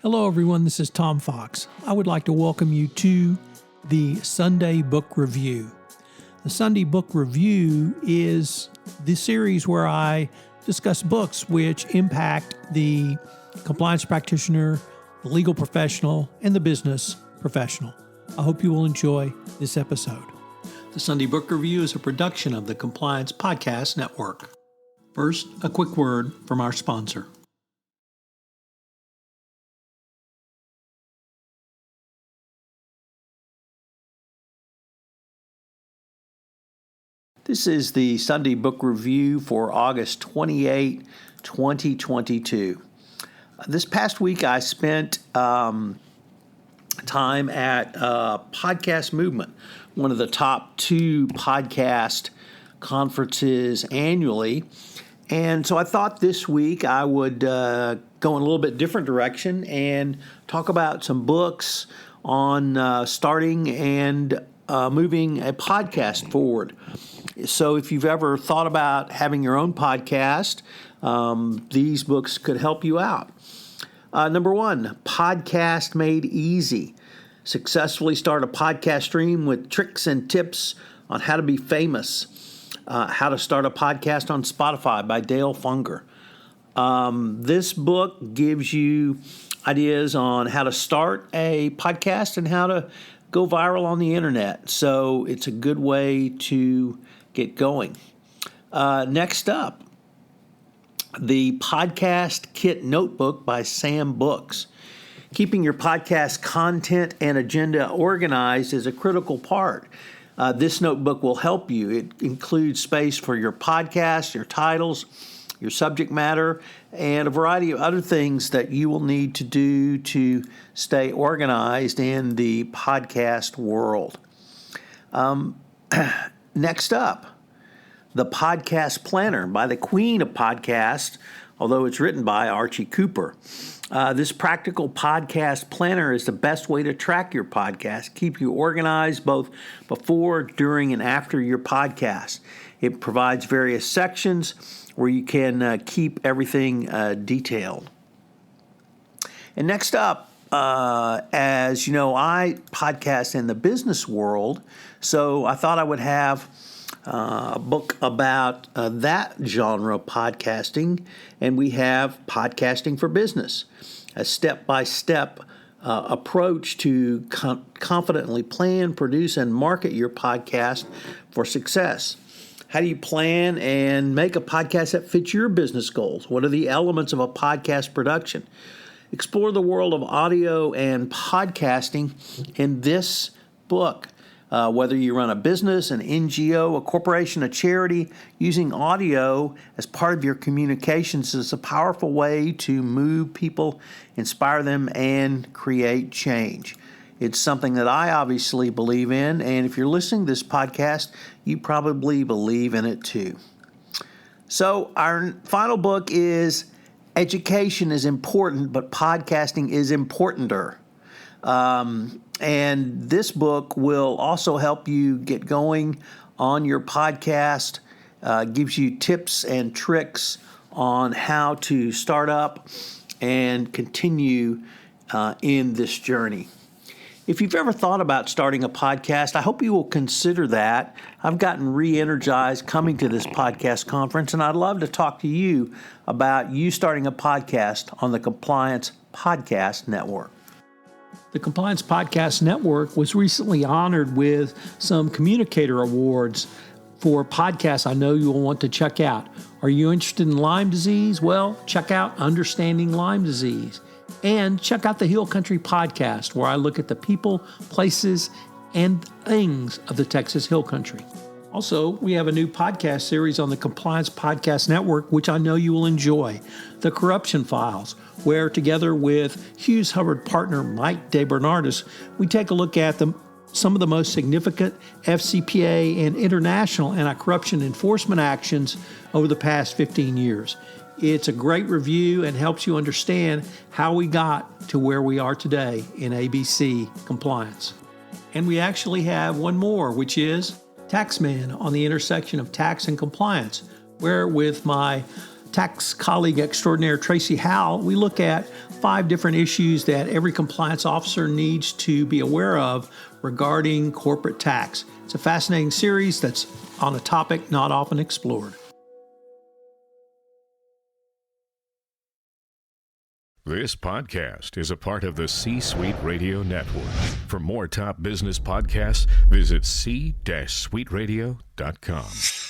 Hello, everyone. This is Tom Fox. I would like to welcome you to the Sunday Book Review. The Sunday Book Review is the series where I discuss books which impact the compliance practitioner, the legal professional, and the business professional. I hope you will enjoy this episode. The Sunday Book Review is a production of the Compliance Podcast Network. First, a quick word from our sponsor. This is the Sunday Book Review for August 28, 2022. This past week I spent time at Podcast Movement, one of the top 2 podcast conferences annually. And so I thought this week I would go in a little bit different direction and talk about some books on starting and moving a podcast forward. So if you've ever thought about having your own podcast, these books could help you out. Number 1, Podcast Made Easy. Successfully start a podcast stream with tricks and tips on how to be famous. How to Start a Podcast on Spotify by Dale Funger. This book gives you ideas on how to start a podcast and how to go viral on the internet. So it's a good way to get going. Next up, the Podcast Kit Notebook by Sam Books. Keeping your podcast content and agenda organized is a critical part. This notebook will help you. It includes space for your podcast, your titles, your subject matter, and a variety of other things that you will need to do to stay organized in the podcast world. Next up, the Podcast Planner by the Queen of Podcasts, although it's written by Archie Cooper. This practical podcast planner is the best way to track your podcast, keep you organized both before, during, and after your podcast. It provides various sections where you can keep everything detailed. And next up, as you know, I podcast in the business world, so I thought I would have a book about that genre of podcasting, and we have Podcasting for Business, a step-by-step approach to confidently plan, produce, and market your podcast for success. How do you plan and make a podcast that fits your business goals? What are the elements of a podcast production? Explore the world of audio and podcasting in this book. Whether you run a business, an NGO, a corporation, a charity, using audio as part of your communications is a powerful way to move people, inspire them, and create change. It's something that I obviously believe in, and if you're listening to this podcast, you probably believe in it too. So our final book is Education is Important, but Podcasting is Importanter. And this book will also help you get going on your podcast, gives you tips and tricks on how to start up and continue in this journey. If you've ever thought about starting a podcast, I hope you will consider that. I've gotten re-energized coming to this podcast conference, and I'd love to talk to you about you starting a podcast on the Compliance Podcast Network. The Compliance Podcast Network was recently honored with some communicator awards for podcasts I know you will want to check out. Are you interested in Lyme disease? Well, check out Understanding Lyme Disease. And check out the Hill Country Podcast, where I look at the people, places, and things of the Texas Hill Country. Also, we have a new podcast series on the Compliance Podcast Network, which I know you will enjoy, The Corruption Files, where together with Hughes Hubbard partner Mike DeBernardis, we take a look at some of the most significant FCPA and international anti-corruption enforcement actions over the past 15 years. It's a great review and helps you understand how we got to where we are today in ABC compliance. And we actually have one more, which is Taxman on the intersection of tax and compliance, where with my tax colleague extraordinaire Tracy Howell, we look at 5 different issues that every compliance officer needs to be aware of regarding corporate tax. It's a fascinating series that's on a topic not often explored. This podcast is a part of the C-Suite Radio Network. For more top business podcasts, visit c-suiteradio.com.